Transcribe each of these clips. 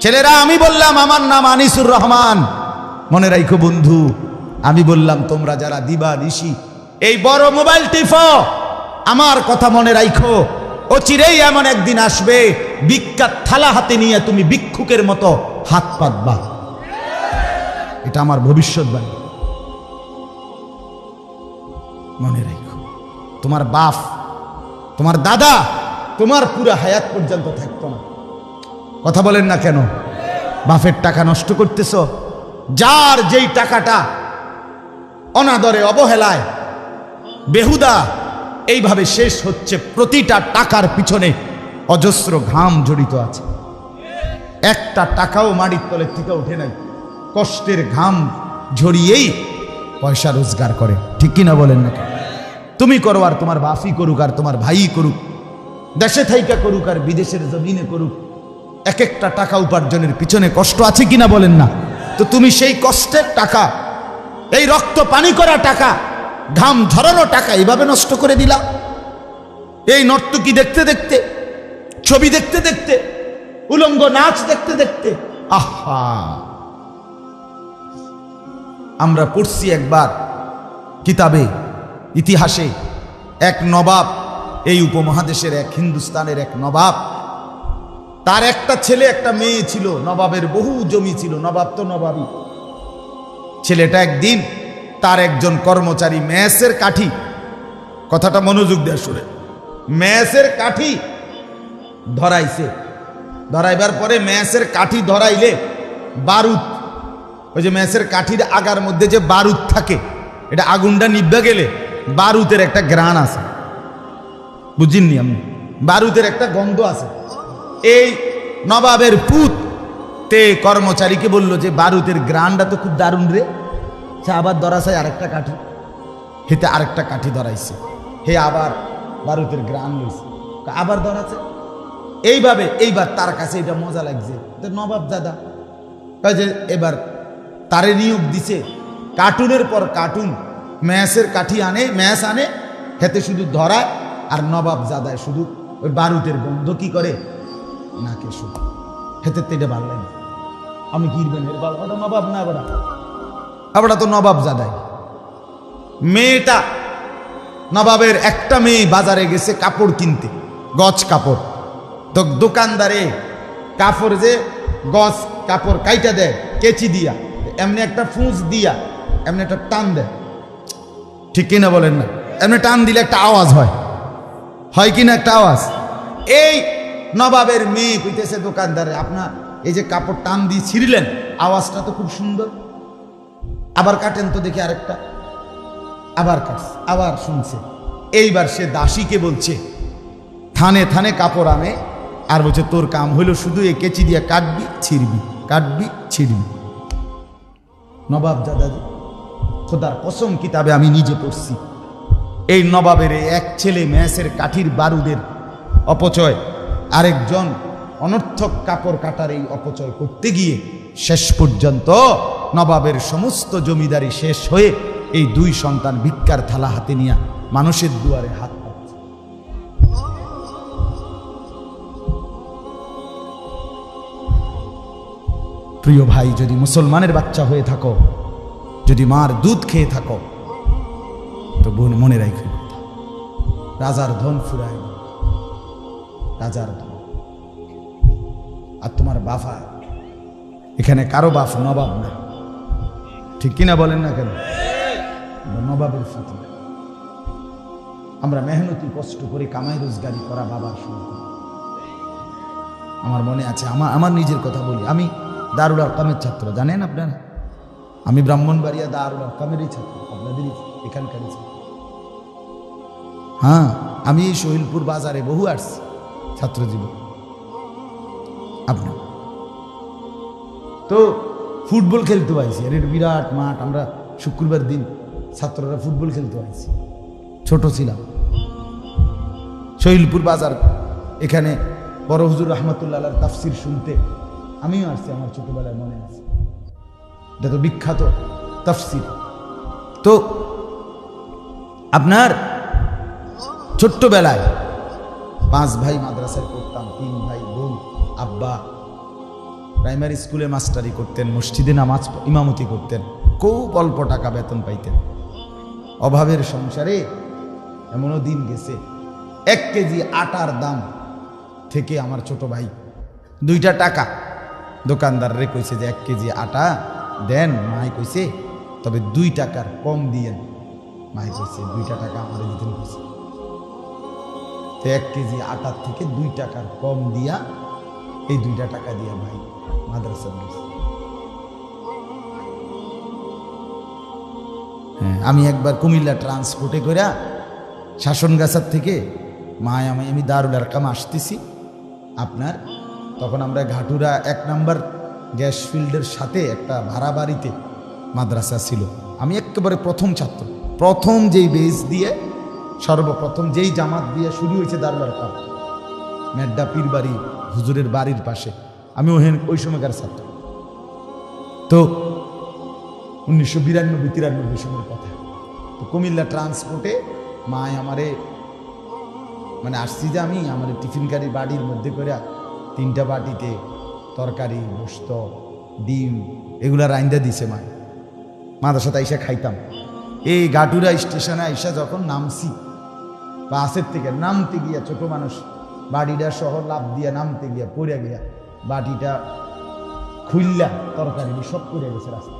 ছেলেরা, আমি বললাম আমার নাম আনিসুর রহমান, মনে রাখো বন্ধু, আমি বললাম তোমরা যারা দিবা নিশি এই বড় মোবাইল টিপো, আমার কথা মনে রাখো, অচিরেই এমন একদিন আসবে ভিক্ষার থালা হাতে নিয়ে তুমি ভিক্ষুকের মতো হাত পাতবা। এটা আমার ভবিষ্যৎবাণী, মনে রাখো। তোমার বাপ, তোমার দাদা, তোমার পুরো হায়াত পর্যন্ত থাকতো না। কথা বলেন না কেন? বাপের টাকা নষ্ট করতেছ। যার যেই টাকাটা অনাদরে, অবহেলায়, বেহুদা এইভাবে শেষ হচ্ছে, প্রতিটা টাকার পিছনে অজস্র ঘাম জড়িত আছে। একটা টাকাও মাটির তলের থেকে উঠে নাই, কষ্টের ঘাম ঝরিয়েই পয়সা রোজগার করে। ঠিক কিনা বলেন না? তুমি করো আর তোমার বাপই করুক আর তোমার ভাই করুক, দেশে থাইকা করুক আর বিদেশের জমিনে করুক, এক একটা টাকা উপার্জনের পিছনে কষ্ট আছে কিনা বলেন না? তো তুমি সেই কষ্টের টাকা, এই রক্ত পানি করা টাকা, ঘাম ঝরানো টাকা এইভাবে নষ্ট করে দিলা। এই নর্তকী দেখতে দেখতে, ছবি দেখতে দেখতে, উলঙ্গ নাচ দেখতে দেখতে। আহা, আমরা পড়ছি একবার কিতাবে, ইতিহাসে, এক নবাব, এই উপমহাদেশের এক হিন্দুস্তানের এক নবাব, তার একটা ছেলে একটা মেয়ে ছিল। নবাবের বহু জমি ছিল, নবাব তো নবাবই। ছেলেটা একদিন তার একজন কর্মচারী মেসের কাঠি, কথাটা মনোযোগ দিয়ে শুনে, মেসের কাঠি ধরাইছে। ধরাইবার পরে মেসের কাঠি ধরাইলে বারুদ, ওই যে মেসের কাঠির আগার মধ্যে যে বারুদ থাকে, এটা আগুনটা নিভে গেলে বারুদের একটা ঘ্রাণ আছে, বুঝিনি আমি? বারুদের একটা গন্ধ আছে। এই নবাবের পুত তে কর্মচারীকে বলল যে বারুদের ঘ্রাণটা তো খুব দারুণ রে, সে আবার ধরাছে আরেকটা কাঠি, হেতে আরেকটা কাঠি ধরাইছে, হে আবার বারুদের ঘ্রাণ লইছে, আবার ধরাছে। এইভাবে এইবার তার কাছে এটা মজা লাগছে, তো নবাব দাদা যে এবার তারে নিয়োগ দিছে, কার্টুনের পর কার্টুন ম্যাসের কাঠি আনে, ম্যাস আনে, হেতে শুধু ধরায়, আর নবাব জাদায় শুধু ওই বারুদের গন্ধ কি করে নাকে শুধু, হেতে তেটে বাড়লেন। আমি কিরবেন এর বাবা নবাব না, আবার তো নবাব জাদায়। মেয়েটা, নবাবের একটা মেয়ে বাজারে গেছে কাপড় কিনতে, গজ কাপড়। তো দোকানদারে কাপড় যে গজ কাপড় কাইটা দেয় কেচি দিয়া, এমনি একটা ফুঁস দিয়া এমনি একটা টান দেয়, ঠিক কিনা বলেন না? এমনি টান দিলে একটা আওয়াজ হয়, হয় কিনা একটা আওয়াজ। এই নবাবের মেয়ে কইতেছে দোকানদারে, আপনার এই যে কাপড় টান দিয়ে ছিঁড়লেন, আওয়াজটা তো খুব সুন্দর, আবার কাটেন তো দেখি আরেকটা। আবার কাটছে, আবার শুনছে। এইবার সে দাসীকে বলছে, থানে থানে কাপড় আনে, আর বলছে তোর কাম হইল শুধু এই কেচি দিয়া কাটবি ছিঁড়বি, কাটবি ছিঁড়বি। নবাব দাদাজি, খোদার কসম কিতাবে আমি নিজে পড়ছি, এই নবাবের এক ছেলে ম্যাসের কাঠির বারুদের অপচয়, আরেকজন অনর্থক কাপড় কাটার এই অপচয় করতে গিয়ে শেষ পর্যন্ত নবাবের সমস্ত জমিদারি শেষ হয়ে এই দুই সন্তান ভিক্ষার থালা হাতে নিয়ে মানুষের দুয়ারে হাত পাচ্ছে। প্রিয় ভাই, যদি মুসলমানের বাচ্চা হয়ে থাকো, যদি মার দুধ খেয়ে থাকো, তো বোন মনে রাখো, রাজার ধন ফুরায়, রাজার ধন। আর তোমার বাবা, এখানে কারো বাপ নবাব না, ঠিক কিনা বলেন না কেন? নবাবের ফুত। আমরা মেহনতি কষ্ট করে কামাই রোজগারি করা বাবার সন্তান। আমার মনে আছে, আমার নিজের কথা বলি, আমি দারুল আরকামের ছাত্র, জানেন আপনারা? আমি ব্রাহ্মণবাড়িয়া দারুল আরকামেরই ছাত্র, আপনাদেরই এখানকারই ছাত্র। হ্যাঁ, আমি এই শহীদপুর বাজারে বহু আসছি ছাত্র জীবন। আপনার তো ফুটবল খেলতে পাইছি, আর এটা বিরাট মাঠ, আমরা শুক্রবার দিন ছাত্ররা ফুটবল খেলতে পাইছি, ছোট ছিলাম। শহীদপুর বাজার, এখানে বড় হুজুর রহমতুল্লাহ তাফসির শুনতে আমিও আসছি, আমার ছোটবেলায় মনে আছে, এটা তো বিখ্যাত তাফসির। তো আপনার ছোট্টবেলায় 5 ভাই মাদ্রাসায় পড়তাম, 3 ভাই বোন, আব্বা প্রাইমারি স্কুলে মাস্টারি করতেন, মসজিদে নামাজ ইমামতি করতেন, খুব অল্প টাকা বেতন পাইতেন। অভাবের সংসারে এমনও দিন গেছে 1 কেজি আটার দাম থেকে আমার ছোট ভাই 2টা টাকা দোকানদাররে কইছে যে 1 কেজি আটা দেন। মাই কইছে তবে 2 টাকার কম দিয়েন। মাই কইছে 2টা টাকা আমার দিতেন কইছে। তো 1 কেজি আটার থেকে 2 টাকার কম দিয়া এই 2টা টাকা দিয়া ভাই মাদ্রাসা দিয়েছে। হ্যাঁ, আমি একবার কুমিল্লা ট্রান্সপোর্টে করে শাসনগাছার থেকে মায় আমি দারুল আরকাম আসতেছি আপনার, তখন আমরা ঘাটুরা 1 নম্বর গ্যাস ফিল্ডের সাথে একটা ভাড়া বাড়িতে মাদ্রাসা ছিল। আমি একেবারে প্রথম ছাত্র, প্রথম যেই বেস দিয়ে সর্বপ্রথম যেই জামাত দিয়ে শুরু হয়েছে দারুল আরকাম, মেড্ডা পীর বাড়ি হুজুরের বাড়ির পাশে। আমি ওই সময়কার ছাত্র। তো 1992-93 সময়ের কথা। তো কুমিল্লা ট্রান্সপোর্টে মায় আমারে মানে আসছি যে আমি আমার টিফিন গাড়ি বাড়ির মধ্যে করে 3টা বাটিতে তরকারি, গোশত, ডিম এগুলা রাইন্দা দিছে মায়। মাদ্রাসাতে আইসা খাইতাম। এই ঘাটুরা স্টেশনে আইসা যখন নামছি, বাসের থেকে নামতে গিয়া ছোট মানুষ বাড়িটা সহ লাভ দিয়া নামতে গিয়া পড়ে গিয়া বাটিটা খুললা তরকারি সব পড়ে গেছে রাস্তা।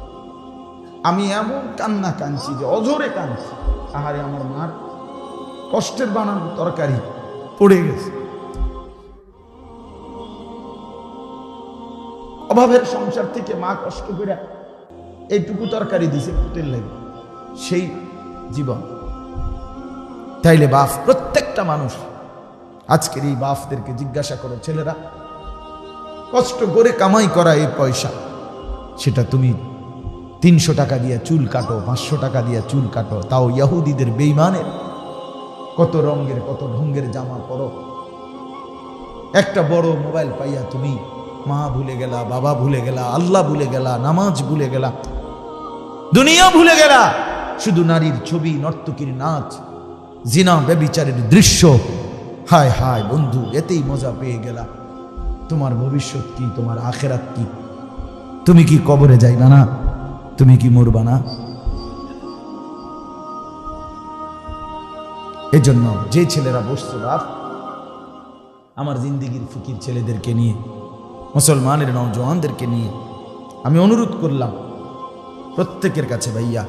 আমি এমন কান্না কাঁদছি যে অজরে কাঁদছি। আহারে আমার মার কষ্টের বানানো তরকারি পড়ে গেছে। অভাবের সংসার থেকে মা কষ্ট করে এইটুকু তরকারি দিছে পুতের লাগে, সেই জীবন। তাইলে বাপ, প্রত্যেকটা মানুষ আজকের এই বাপদেরকে জিজ্ঞাসা করো, ছেলেরা কষ্ট করে কামাই করা এই পয়সা, সেটা তুমি 300 টাকা দিয়ে চুল কাটো, 500 টাকা দিয়ে চুল কাটো, তাও ইহুদিদের বেঈমানের কত রঙের কত ঢঙ্গের জামা পরো। একটা বড় মোবাইল পাইয়া তুমি মা ভুলে গেলা, বাবা ভুলে গেলা, আল্লাহ ভুলে গেলা, নামাজ ভুলে গেলা, দুনিয়া ভুলে গেলা। শুধু নারীর ছবি, নর্তকীর নাচ, জিনা ব্যভিচারের দৃশ্য। হায় হায় বন্ধু, এতেই মজা পেয়ে গেলা। তোমার ভবিষ্যৎ কি? তোমার আখেরাত কি? তুমি কি কবরে যাইবা না? তুমি কি মরবা না? এজন্য যে ছেলেরা বসছে বাপ, আমার জিন্দিগির ফকির ছেলেদেরকে নিয়ে, মুসলমানের নওজওয়ানদেরকে নিয়ে আমি অনুরোধ করলাম প্রত্যেকের কাছে, ভাইয়া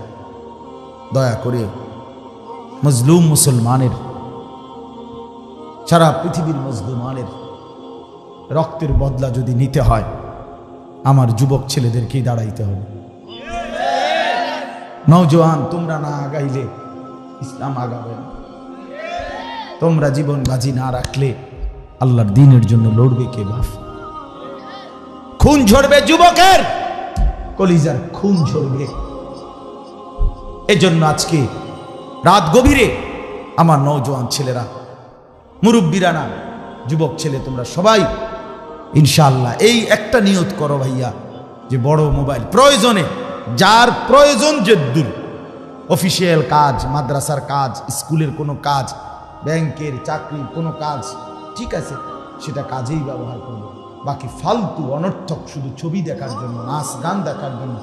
দয়া করে মজলুম মুসলমানের, সারা পৃথিবীর মজলুমানের রক্তের বদলা যদি নিতে হয়, আমার যুবক ছেলেদেরকেই দাঁড়াইতে হবে। নওজওয়ান, তোমরা না আগাইলে ইসলাম আগাবে না। তোমরা জীবন বাজি না রাখলে আল্লাহর দ্বীনের জন্য লড়বে কে বাপ? খুন ঝরবে যুবকের, কলিজার খুন ঝরবে। এজন্য আজকে রাত গভীরে আমার নওজওয়ান ছেলেরা, মুরব্বীরা না, যুবক ছেলে, তোমরা সবাই ইনশাআল্লাহ এই একটা নিয়ত করো ভাইয়া, যে বড় মোবাইল প্রয়োজনে, যার প্রয়োজন যদ্দুর, অফিসিয়াল কাজ, মাদ্রাসার কাজ, স্কুলের কোনো কাজ, ব্যাংকের চাকরির কোনো কাজ, ঠিক আছে, সেটা কাজেই ব্যবহার করবো। বাকি ফালতু অনর্থক শুধু ছবি দেখার জন্য, নাচ গান দেখার জন্য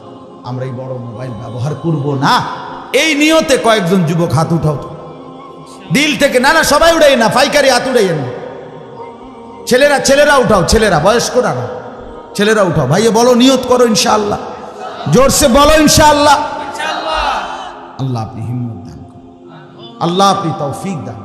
আমরা এই বড় মোবাইল ব্যবহার করব না। এই নিয়তে কয়েকজন যুবক হাত উঠাও দিল থেকে। না না, সবাই উঠাই না, পাইকারি হাত উঠাই না। ছেলেরা উঠাও, ছেলেরা, বয়স্করা না, ছেলেরা উঠাও। ভাইয়া বলো, নিয়ত করো ইনশাআল্লাহ, জোরসে বলো ইনশাআল্লাহ। আল্লাহ আপনি হিম্মত দান করুন, আল্লাহ আপনি তৌফিক দান।